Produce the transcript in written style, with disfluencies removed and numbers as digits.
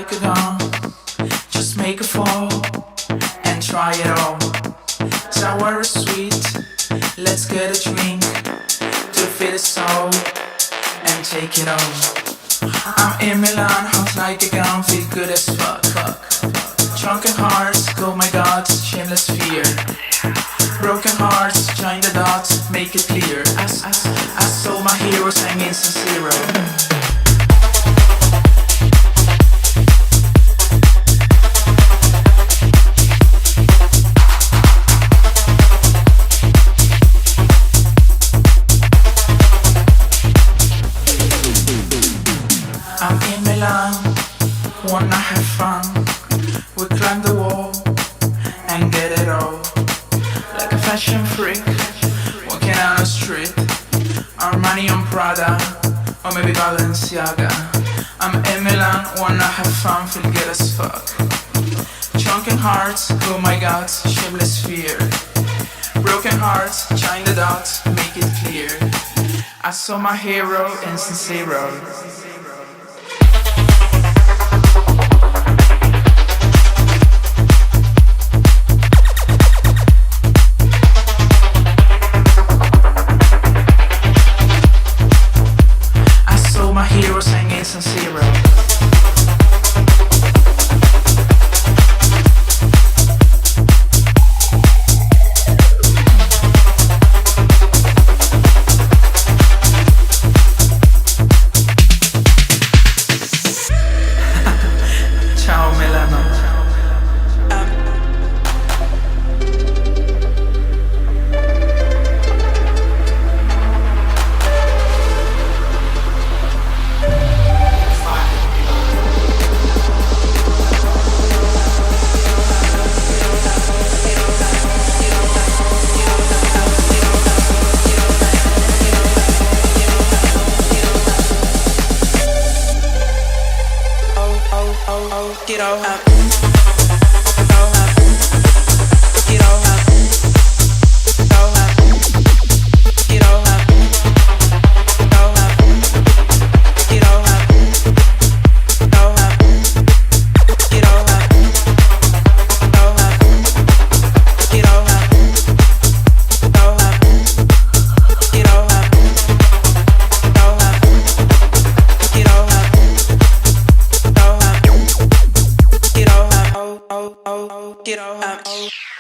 like a gun. Just make a fall and try it all. Sour or sweet, let's get a drink to feed the soul and take it all. I'm in Milan, hot like a gun, feel good as fuck. Drunken hearts, oh my god, shameless fear. Broken hearts, join the dots, make it clear. I saw my heroes hanging some zero. I'm in Milan, wanna have fun. We climb the wall and get it all. Like a fashion freak, walking down the street. Armani on Prada, or maybe Balenciaga. I'm in Milan, wanna have fun, feel good as fuck. Drunken hearts, oh my god, shameless fear. Broken hearts, join the dots, make it clear. I saw my hero in Zero. My heroes hanging some zero. Ciao Milano. Get all up. Get all up.